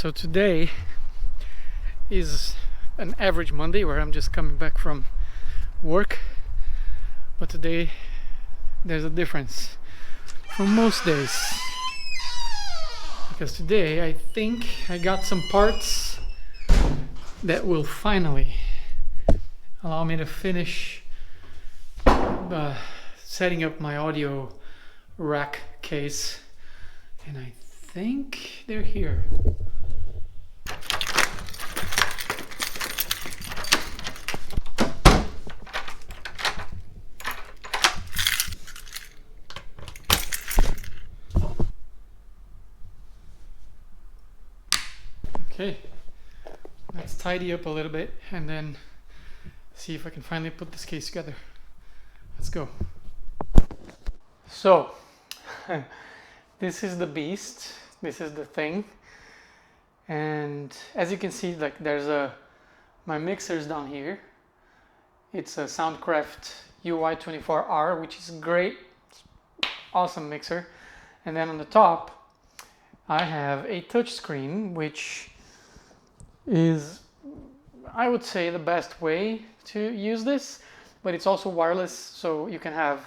So today is an average Monday where I'm just coming back from work, but today there's a difference from most days, because today I think I got some parts that will finally allow me to finish setting up my audio rack case, and I think they're here. Okay, let's tidy up a little bit and then see if I can finally put this case together. Let's go. So, this is the beast, this is the thing, and as you can see, like, my mixer's down here. It's a Soundcraft Ui24R, which is great, awesome mixer. And then on the top I have a touch screen, which is, I would say, the best way to use this, but it's also wireless, so you can have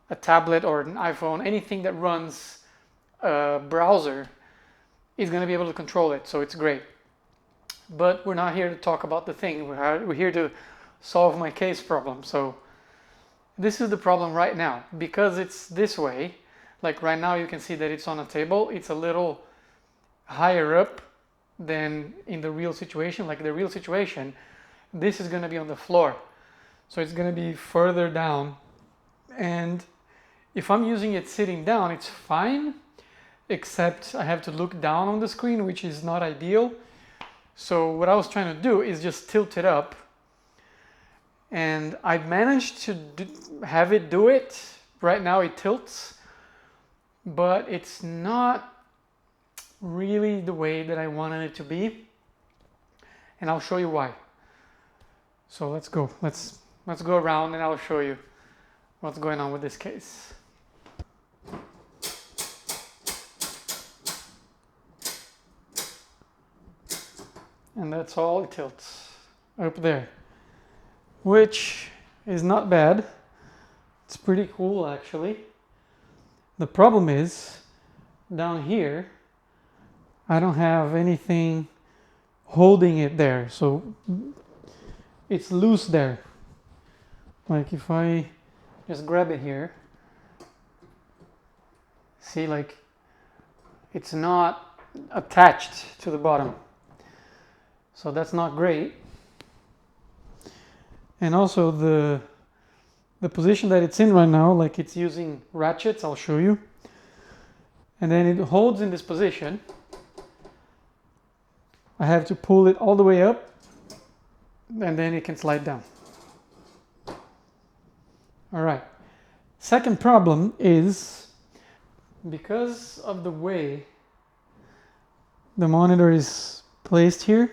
a tablet or an iPhone, anything that runs a browser is going to be able to control it, so it's great. But we're not here to talk about the thing, we're here to solve my case problem. So this is the problem right now, because it's this way. Like right now you can see that it's on a table, it's a little higher up than in the real situation. Like the real situation, this is going to be on the floor, so it's going to be further down, and if I'm using it sitting down, it's fine, except I have to look down on the screen, which is not ideal. So what I was trying to do is just tilt it up, and I've managed to have it do it. Right now it tilts, but it's not really the way that I wanted it to be, and I'll show you why. So let's go around and I'll show you what's going on with this case. And that's all it tilts up there, which is not bad. It's pretty cool, actually. The problem is down here I don't have anything holding it there, so it's loose there. Like if I just grab it here, see, like it's not attached to the bottom, so that's not great. And also the position that it's in right now, like it's using ratchets, I'll show you, and then it holds in this position. I have to pull it all the way up, and then it can slide down. All right. Second problem is, because of the way the monitor is placed here,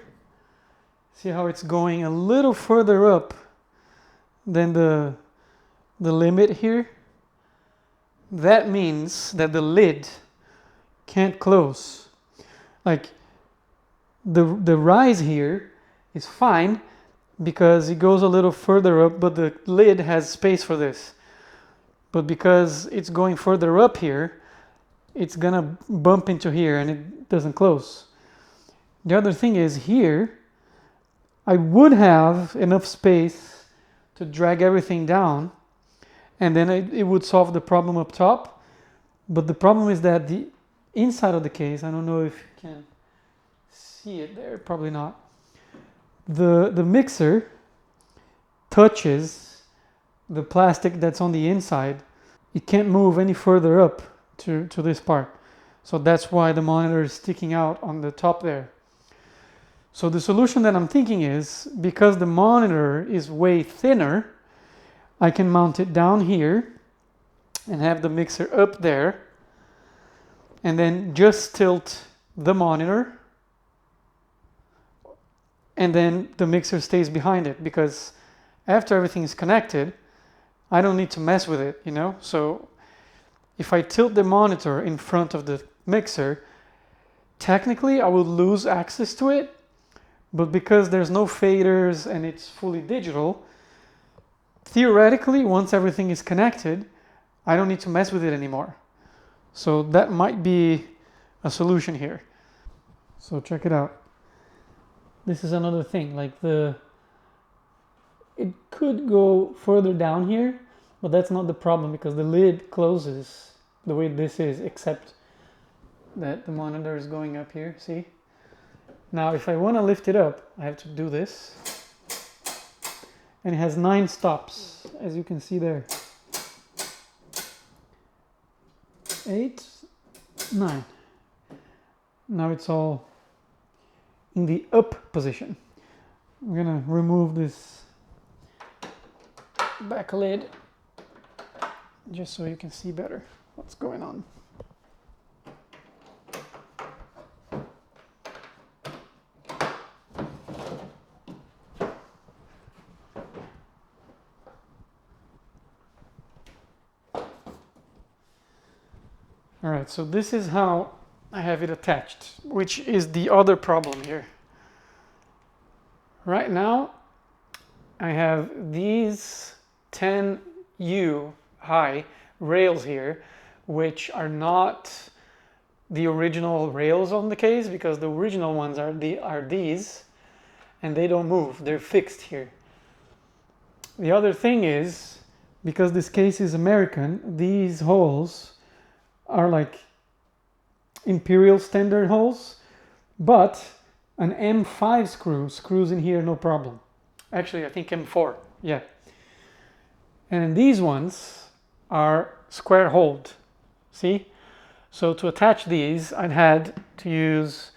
see how it's going a little further up than the limit here? That means that the lid can't close. Like the rise here is fine because it goes a little further up, but the lid has space for this. But because it's going further up here, it's gonna bump into here and it doesn't close. The other thing is, here I would have enough space to drag everything down, and then it would solve the problem up top. But the problem is that the inside of the case, I don't know if you can see it there, probably not. The mixer touches the plastic that's on the inside. It can't move any further up to this part. So that's why the monitor is sticking out on the top there. So the solution that I'm thinking is, because the monitor is way thinner, I can mount it down here and have the mixer up there, and then just tilt the monitor, and then the mixer stays behind it, because after everything is connected, I don't need to mess with it, you know? So if I tilt the monitor in front of the mixer, technically I would lose access to it, but because there's no faders and it's fully digital, theoretically, once everything is connected, I don't need to mess with it anymore. So that might be a solution here. So check it out. This is another thing, like it could go further down here, but that's not the problem because the lid closes the way this is, except that the monitor is going up here, see? Now if I want to lift it up, I have to do this. And it has 9 stops, as you can see there. 8, 9. Now it's all in the up position. I'm gonna remove this back lid just so you can see better what's going on. All right, so this is how I have it attached, which is the other problem here. Right now, I have these 10U high rails here, which are not the original rails on the case, because the original ones are these, and they don't move, they're fixed here. The other thing is, because this case is American, these holes are like imperial standard holes, but an M5 screw screws in here no problem. Actually, I think M4, yeah. And these ones are square holed, see? So to attach these, I'd had to use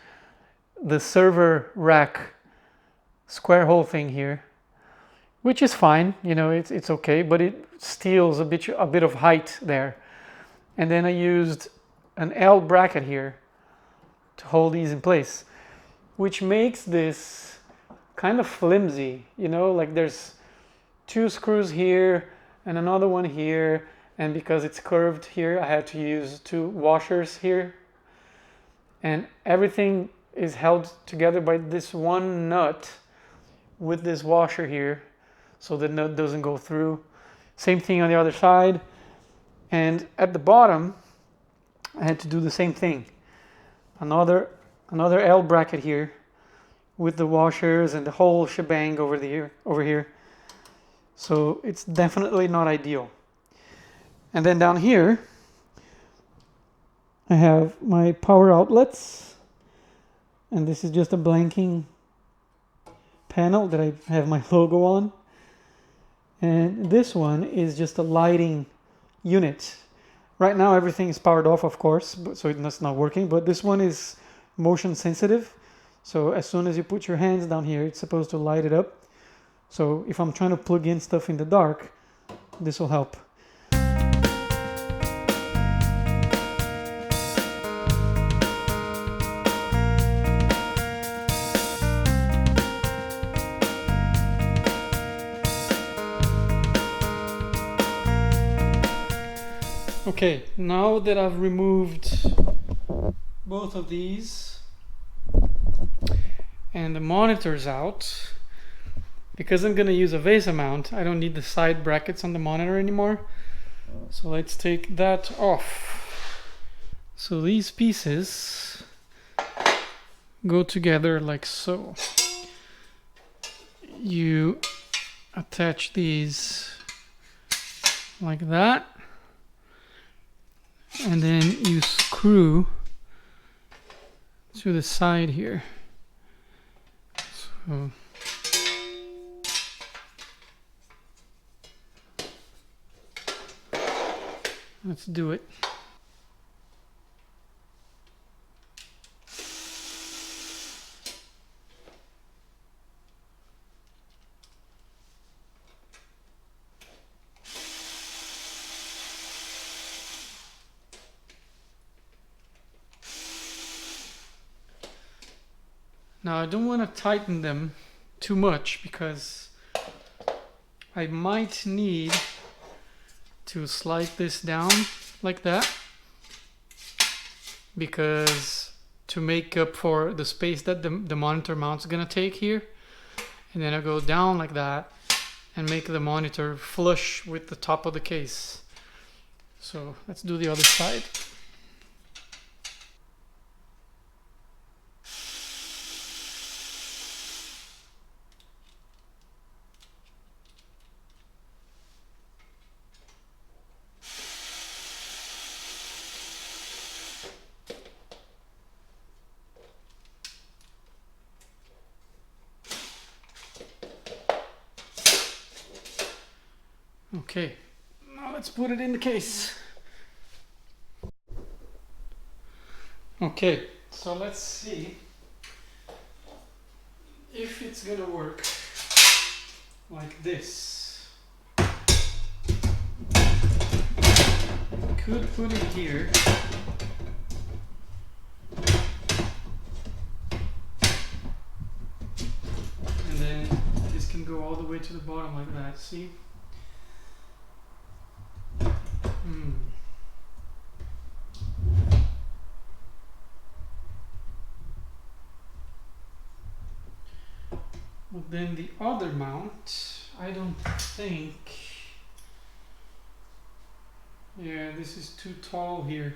the server rack square hole thing here, which is fine, you know, it's okay, but it steals a bit of height there. And then I used an L bracket here to hold these in place, which makes this kind of flimsy, you know, like there's 2 screws here and another one here, and because it's curved here, I had to use 2 washers here, and everything is held together by this one nut with this washer here, so the nut doesn't go through. Same thing on the other side. And at the bottom, I had to do the same thing. Another L bracket here with the washers and the whole shebang over here. So it's definitely not ideal. And then down here, I have my power outlets. And this is just a blanking panel that I have my logo on. And this one is just a lighting unit. Right now everything is powered off, of course, so it's not working, but this one is motion sensitive, so as soon as you put your hands down here, it's supposed to light it up. So if I'm trying to plug in stuff in the dark, this will help. Okay, now that I've removed both of these and the monitors out, because I'm going to use a VESA mount, I don't need the side brackets on the monitor anymore. So let's take that off. So these pieces go together like so. You attach these like that. And then you screw to the side here. So let's do it. Now I don't want to tighten them too much because I might need to slide this down like that, because to make up for the space that the monitor mount's gonna take here. And then I go down like that and make the monitor flush with the top of the case. So let's do the other side. Okay, now let's put it in the case. Okay, so let's see if it's gonna work like this. Could put it here. And then this can go all the way to the bottom like that, see? But then the other mount, I don't think, yeah, this is too tall here.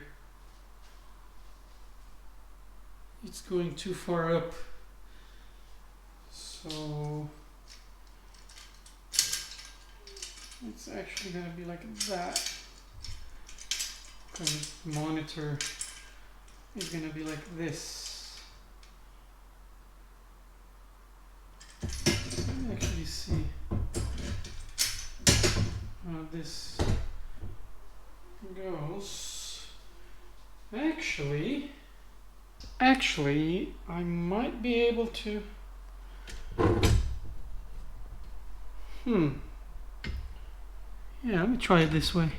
It's going too far up. So it's actually gonna be like that. Because the monitor is gonna be like this. Actually see how this goes. Actually, I might be able to. Yeah, let me try it this way.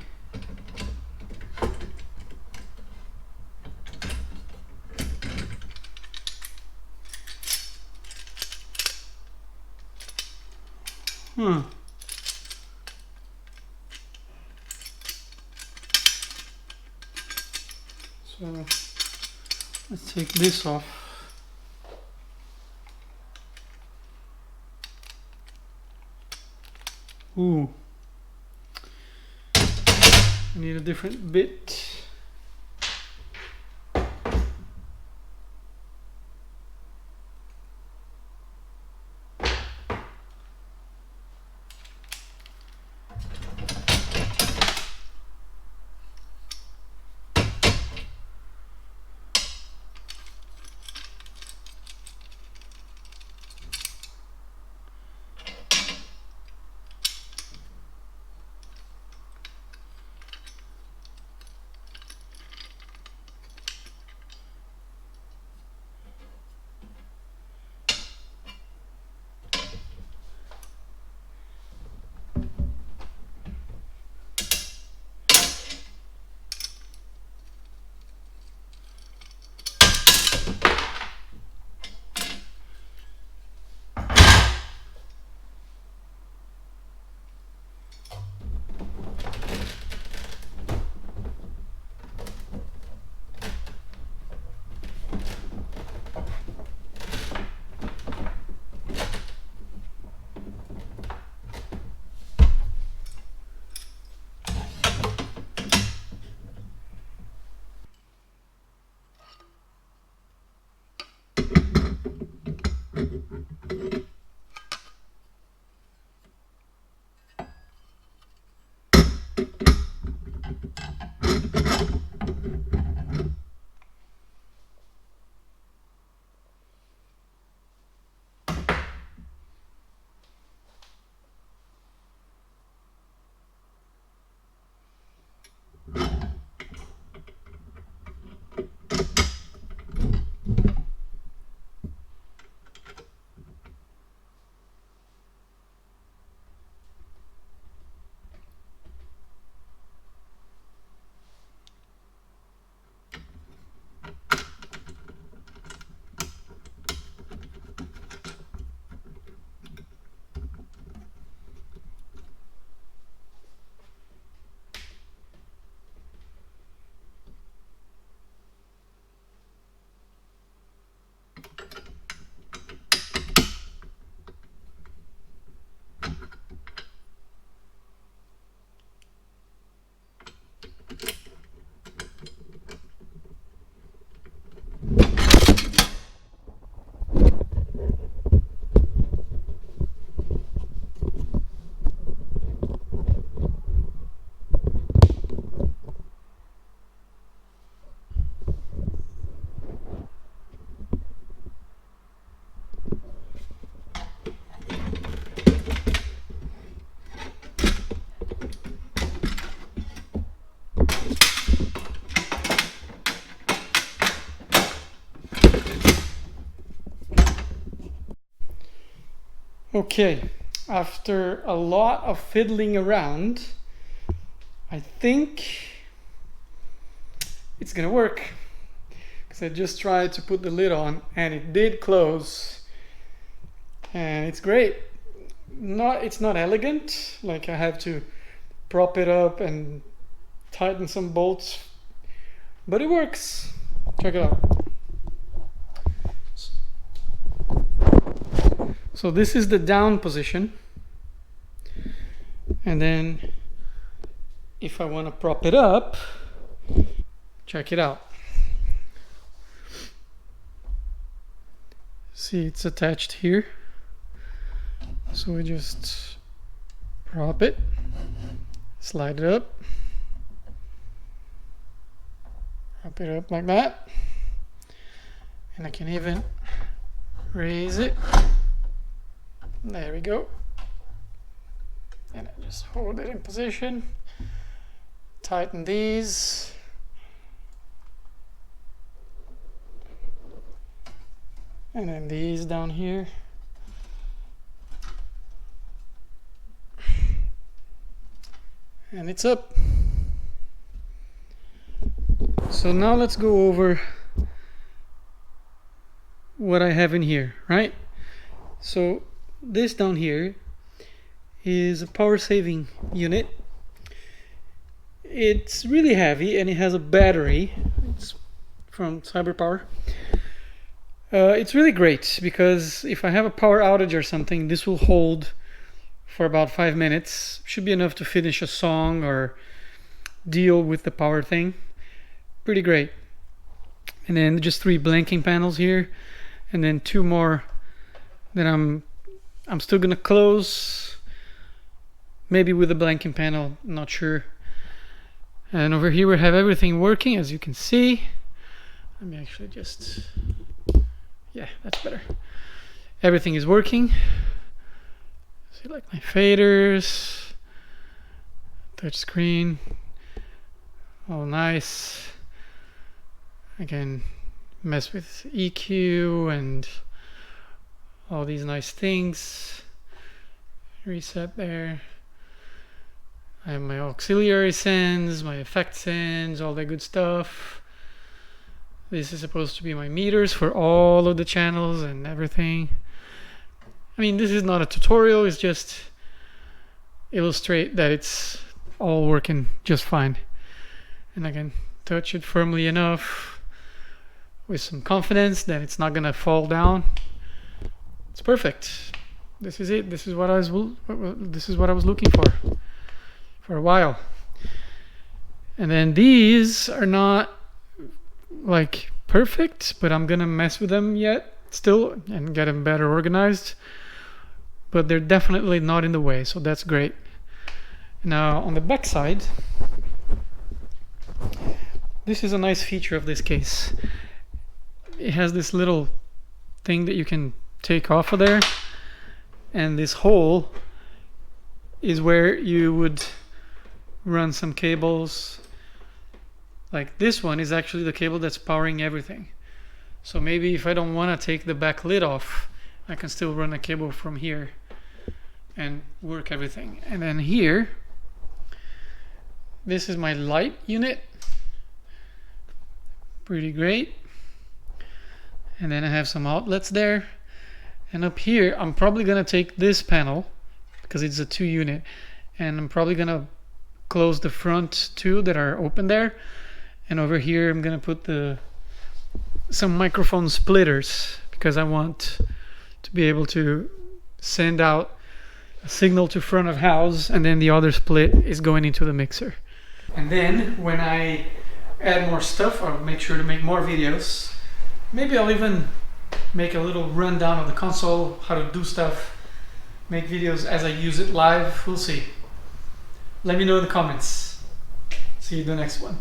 So let's take this off. Ooh. I need a different bit. Okay, after a lot of fiddling around, I think it's gonna work. Because I just tried to put the lid on and it did close. And it's great. It's not elegant, like I have to prop it up and tighten some bolts, but it works. Check it out. So this is the down position, and then if I want to prop it up, check it out. See, it's attached here, so we just prop it, slide it up, prop it up like that, and I can even raise it. There we go. And I just hold it in position, tighten these, and then these down here. And it's up. So now let's go over what I have in here, right? So this down here is a power saving unit. It's really heavy and it has a battery. It's from CyberPower. It's really great because if I have a power outage or something, this will hold for about 5 minutes. Should be enough to finish a song or deal with the power thing. Pretty great. And then just 3 blanking panels here, and then 2 more that I'm still gonna close, maybe with a blanking panel, not sure. And over here we have everything working, as you can see. Let me actually just, yeah, that's better. Everything is working. See, like my faders, touch screen, all nice. I can mess with EQ and all these nice things. Reset there. I have my auxiliary sends, my effect sends, all that good stuff. This is supposed to be my meters for all of the channels and everything. I mean, this is not a tutorial, it's just illustrate that it's all working just fine. And I can touch it firmly enough with some confidence that it's not gonna fall down. It's perfect. This is it. This is what I was looking for a while. And then these are not like perfect, but I'm gonna mess with them yet still and get them better organized. But they're definitely not in the way, so that's great. Now on the back side, this is a nice feature of this case. It has this little thing that you can take off of there, and this hole is where you would run some cables. Like this one is actually the cable that's powering everything. So maybe if I don't want to take the back lid off, I can still run a cable from here and work everything. And then here, this is my light unit. Pretty great. And then I have some outlets there. And up here, I'm probably gonna take this panel because it's a 2 unit, and I'm probably gonna close the front 2 that are open there. And over here, I'm gonna put some microphone splitters because I want to be able to send out a signal to front of house, and then the other split is going into the mixer. And then when I add more stuff, I'll make sure to make more videos. Maybe I'll even make a little rundown of the console, how to do stuff, make videos as I use it live. We'll see. Let me know in the comments. See you in the next one.